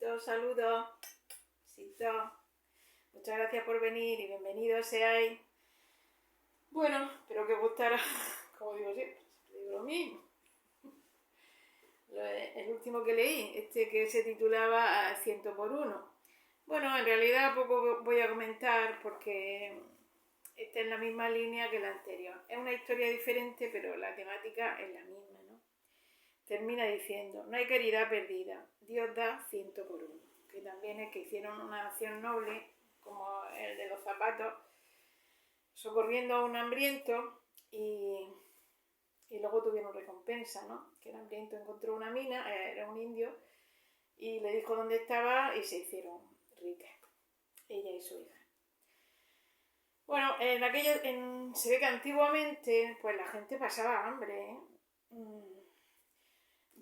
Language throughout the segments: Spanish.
Besitos, saludos. Besitos. Muchas gracias por venir y bienvenidos seáis. Bueno, espero que os gustara, como digo siempre digo lo mismo. El último que leí, que se titulaba 100 por 1. Bueno, en realidad poco voy a comentar porque está en la misma línea que la anterior. Es una historia diferente, pero la temática es la misma, ¿no? Termina diciendo: no hay caridad perdida, Dios da 100 por 1. Que también es que hicieron una acción noble, como el de los zapatos, socorriendo a un hambriento y luego tuvieron recompensa, ¿no? Que el hambriento encontró una mina, era un indio, y le dijo dónde estaba y se hicieron ricas, ella y su hija. Bueno, se ve que antiguamente pues la gente pasaba hambre, ¿eh?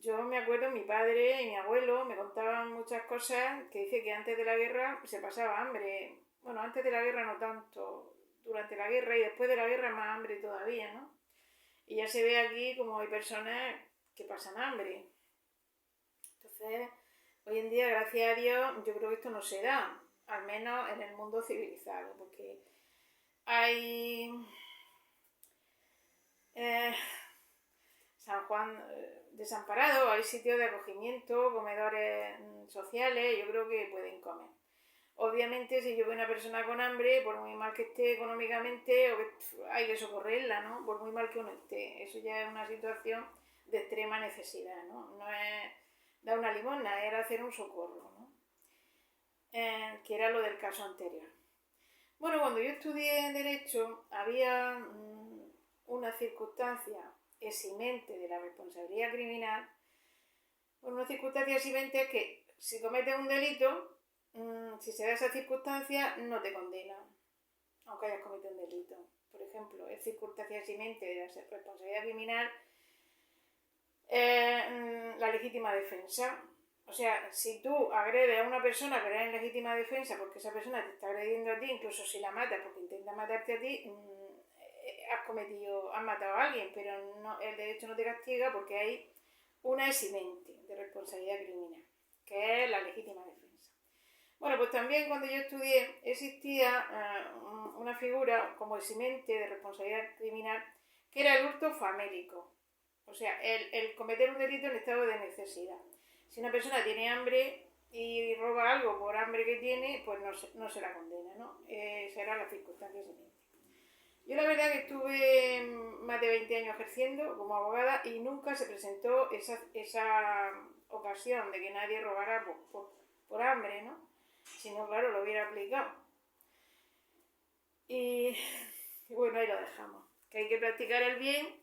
Yo me acuerdo, mi padre y mi abuelo me contaban muchas cosas que dice que antes de la guerra se pasaba hambre. Bueno, antes de la guerra no tanto, durante la guerra y después de la guerra más hambre todavía, ¿no? Y ya se ve aquí como hay personas que pasan hambre. Entonces, hoy en día, gracias a Dios, yo creo que esto no se da, al menos en el mundo civilizado, porque hay San Juan desamparado, hay sitios de acogimiento, comedores sociales, yo creo que pueden comer. Obviamente, si yo veo una persona con hambre, por muy mal que esté económicamente, hay que socorrerla, ¿no? Por muy mal que uno esté. Eso ya es una situación de extrema necesidad, ¿no? No es dar una limosna, era hacer un socorro, ¿no? Que era lo del caso anterior. Bueno, cuando yo estudié Derecho, había una circunstancia eximente de la responsabilidad criminal. Bueno, una circunstancia eximente es que si cometes un delito, si se da esa circunstancia, no te condenan, aunque hayas cometido un delito. Por ejemplo, es circunstancia eximente de la responsabilidad criminal la legítima defensa. O sea, si tú agredes a una persona pero en legítima defensa porque esa persona te está agrediendo a ti, incluso si la matas porque intenta matarte a ti, has matado a alguien, pero no, el derecho no te castiga porque hay una eximente de responsabilidad criminal, que es la legítima defensa. Bueno, pues también cuando yo estudié existía una figura como eximente de responsabilidad criminal que era el hurto famélico, o sea, el cometer un delito en estado de necesidad. Si una persona tiene hambre y roba algo por hambre que tiene, pues no se la condena, ¿no? Esa era la circunstancia eximente. Yo la verdad que estuve más de 20 años ejerciendo como abogada y nunca se presentó esa ocasión de que nadie robara por hambre, ¿no? Si no, claro, lo hubiera aplicado. Y bueno, ahí lo dejamos. Que hay que practicar el bien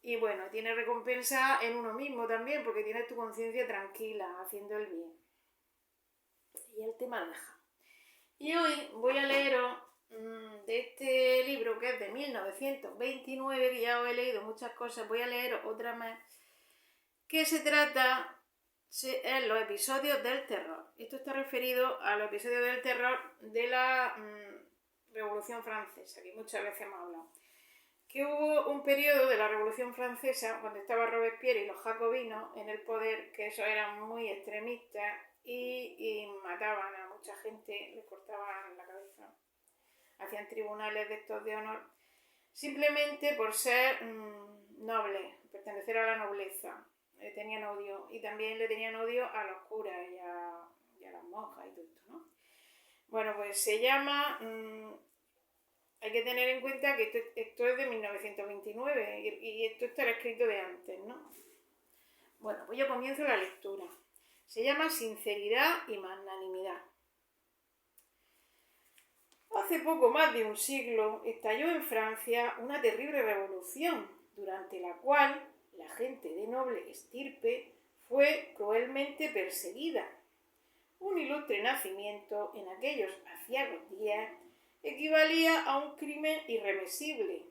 y bueno, tiene recompensa en uno mismo también porque tienes tu conciencia tranquila haciendo el bien. Y el tema lo deja. Y hoy voy a leeros de este libro que es de 1929, que ya os he leído muchas cosas, voy a leer otra más, que se trata en los episodios del terror. Esto está referido a los episodios del terror de la Revolución Francesa, que muchas veces hemos hablado. Que hubo un periodo de la Revolución Francesa cuando estaba Robespierre y los jacobinos en el poder, que esos eran muy extremistas y mataban a mucha gente, les cortaban la cabeza, hacían tribunales de estos de honor, simplemente por ser nobles, pertenecer a la nobleza. Tenían odio y también le tenían odio a los curas y a las monjas y todo esto, ¿no? Bueno, pues se llama... hay que tener en cuenta que esto es de 1929 y esto estará escrito de antes, ¿no? Bueno, pues yo comienzo la lectura. Se llama Sinceridad y magnanimidad. Hace poco más de un siglo estalló en Francia una terrible revolución, durante la cual la gente de noble estirpe fue cruelmente perseguida. Un ilustre nacimiento en aquellos aciagos días equivalía a un crimen irreversible.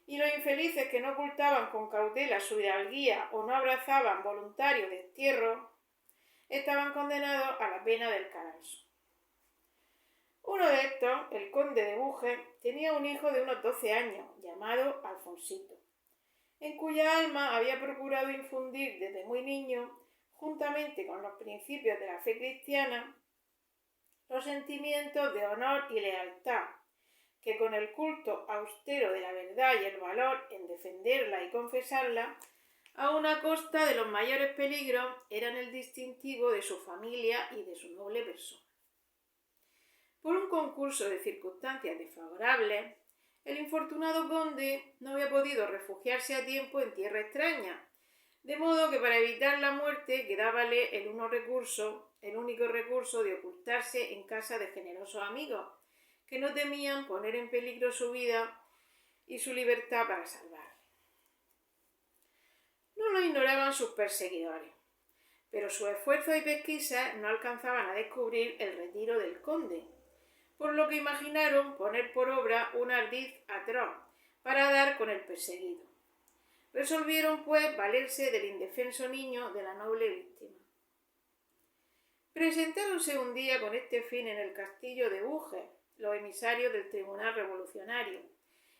Y los infelices que no ocultaban con cautela su hidalguía o no abrazaban voluntario destierro, estaban condenados a la pena del cadalso. Uno de estos, el conde de Búger, tenía un hijo de unos 12 años, llamado Alfonsito, en cuya alma había procurado infundir desde muy niño juntamente con los principios de la fe cristiana, los sentimientos de honor y lealtad, que con el culto austero de la verdad y el valor en defenderla y confesarla, a una costa de los mayores peligros, eran el distintivo de su familia y de su noble persona. Por un concurso de circunstancias desfavorables, el infortunado conde no había podido refugiarse a tiempo en tierra extraña, de modo que para evitar la muerte quedábale el único recurso de ocultarse en casa de generosos amigos, que no temían poner en peligro su vida y su libertad para salvarle. No lo ignoraban sus perseguidores, pero sus esfuerzos y pesquisas no alcanzaban a descubrir el retiro del conde, por lo que imaginaron poner por obra un ardid atroz para dar con el perseguido. Resolvieron, pues, valerse del indefenso niño de la noble víctima. Presentáronse un día con este fin en el castillo de Búger, los emisarios del tribunal revolucionario,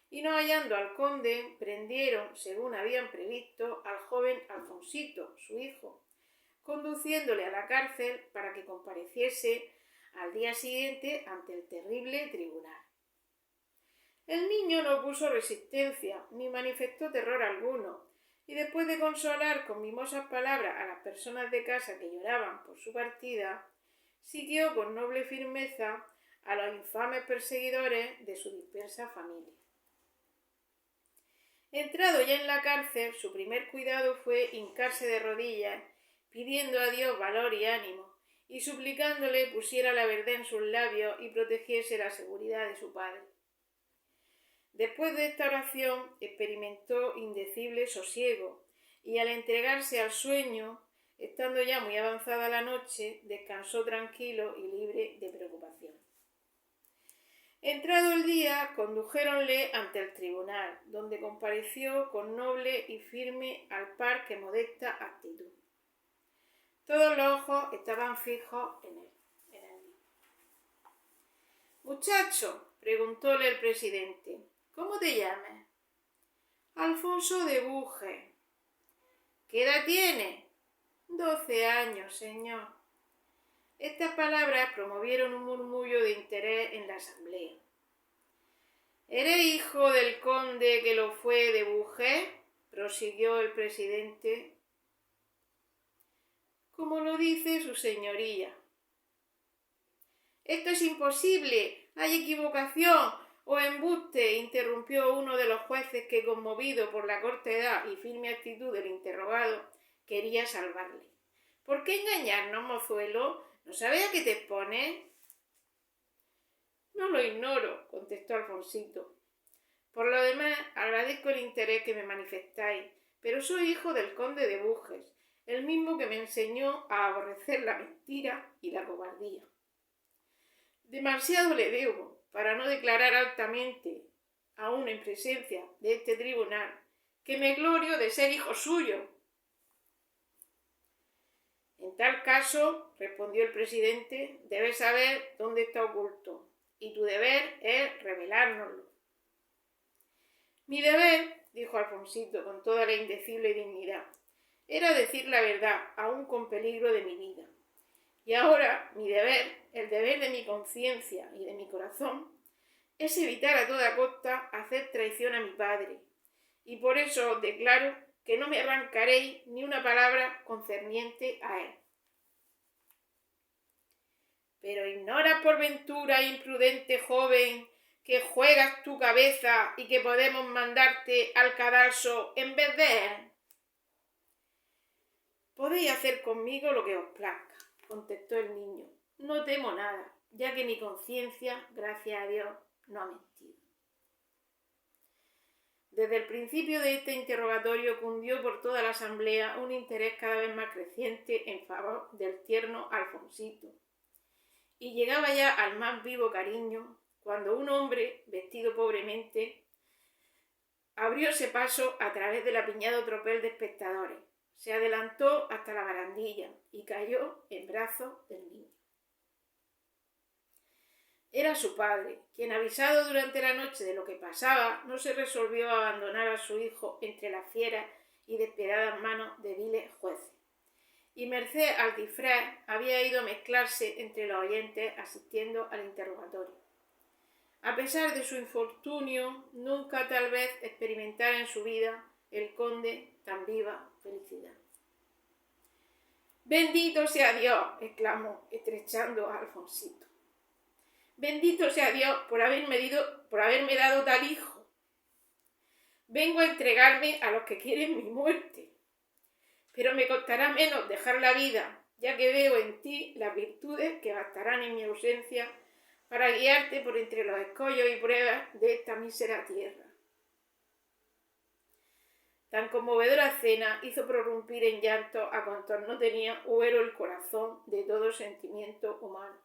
y no hallando al conde, prendieron, según habían previsto, al joven Alfonsito, su hijo, conduciéndole a la cárcel para que compareciese al día siguiente ante el terrible tribunal. El niño no opuso resistencia, ni manifestó terror alguno, y después de consolar con mimosas palabras a las personas de casa que lloraban por su partida, siguió con noble firmeza a los infames perseguidores de su dispersa familia. Entrado ya en la cárcel, su primer cuidado fue hincarse de rodillas, pidiendo a Dios valor y ánimo, y suplicándole pusiera la verdad en sus labios y protegiese la seguridad de su padre. Después de esta oración experimentó indecible sosiego, y al entregarse al sueño, estando ya muy avanzada la noche, descansó tranquilo y libre de preocupación. Entrado el día, condujéronle ante el tribunal, donde compareció con noble y firme al par que modesta actitud. Todos los ojos estaban fijos en él. «Muchacho», preguntóle el presidente, «¿cómo te llamas?» «Alfonso de Búger». «¿Qué edad tienes?» «12 años, señor». Estas palabras promovieron un murmullo de interés en la asamblea. «¿Eres hijo del conde que lo fue de Búger?», prosiguió el presidente. «Como lo dice su señoría». «Esto es imposible, hay equivocación o embuste», interrumpió uno de los jueces que, conmovido por la corta edad y firme actitud del interrogado, quería salvarle. «¿Por qué engañarnos, mozuelo? ¿No sabes a qué te expones?» «No lo ignoro», contestó Alfonsito. «Por lo demás, agradezco el interés que me manifestáis, pero soy hijo del conde de Búger, el mismo que me enseñó a aborrecer la mentira y la cobardía. Demasiado le debo para no declarar altamente, aun en presencia de este tribunal, que me glorio de ser hijo suyo». «En tal caso», respondió el presidente, «debes saber dónde está oculto, y tu deber es revelárnoslo». «Mi deber», dijo Alfonsito con toda la indecible dignidad, «era decir la verdad, aun con peligro de mi vida. Y ahora mi deber, el deber de mi conciencia y de mi corazón, es evitar a toda costa hacer traición a mi padre, y por eso os declaro que no me arrancaréis ni una palabra concerniente a él». «Pero ignoras por ventura, imprudente joven, que juegas tu cabeza y que podemos mandarte al cadalso en vez de él». «Podéis hacer conmigo lo que os plazca», contestó el niño. «No temo nada, ya que mi conciencia, gracias a Dios, no ha mentido». Desde el principio de este interrogatorio cundió por toda la asamblea un interés cada vez más creciente en favor del tierno Alfonsito, y llegaba ya al más vivo cariño cuando un hombre, vestido pobremente, abrióse paso a través del apiñado tropel de espectadores, se adelantó hasta la barandilla y cayó en brazos del niño. Era su padre, quien, avisado durante la noche de lo que pasaba, no se resolvió a abandonar a su hijo entre las fieras y despiadadas manos de viles jueces, y merced al disfraz había ido a mezclarse entre los oyentes asistiendo al interrogatorio. A pesar de su infortunio, nunca tal vez experimentara en su vida el conde tan viva felicidad. «Bendito sea Dios», exclamó, estrechando a Alfonsito. «Bendito sea Dios por haberme dado tal hijo. Vengo a entregarme a los que quieren mi muerte, pero me costará menos dejar la vida, ya que veo en ti las virtudes que bastarán en mi ausencia para guiarte por entre los escollos y pruebas de esta mísera tierra». Tan conmovedora escena hizo prorrumpir en llanto a cuantos no tenían huero el corazón de todo sentimiento humano.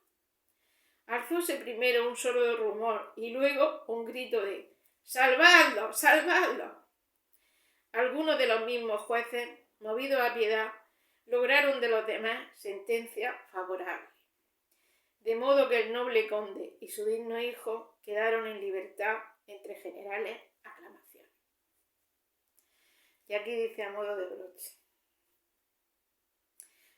Alzóse primero un sordo rumor y luego un grito de «¡Salvadlo! ¡Salvadlo!». Algunos de los mismos jueces, movidos a piedad, lograron de los demás sentencia favorable, de modo que el noble conde y su digno hijo quedaron en libertad entre generales aclamaciones. Y aquí dice a modo de broche: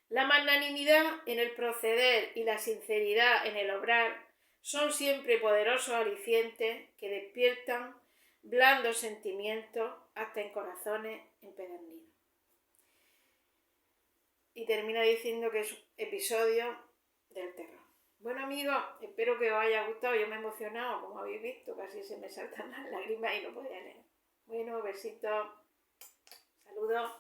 la magnanimidad en el proceder y la sinceridad en el obrar son siempre poderosos alicientes que despiertan blandos sentimientos hasta en corazones empedernidos. Y termina diciendo que es un episodio del terror. Bueno, amigos, espero que os haya gustado. Yo me he emocionado, como habéis visto, casi se me saltan las lágrimas y no podía leer. Bueno, besitos, saludos.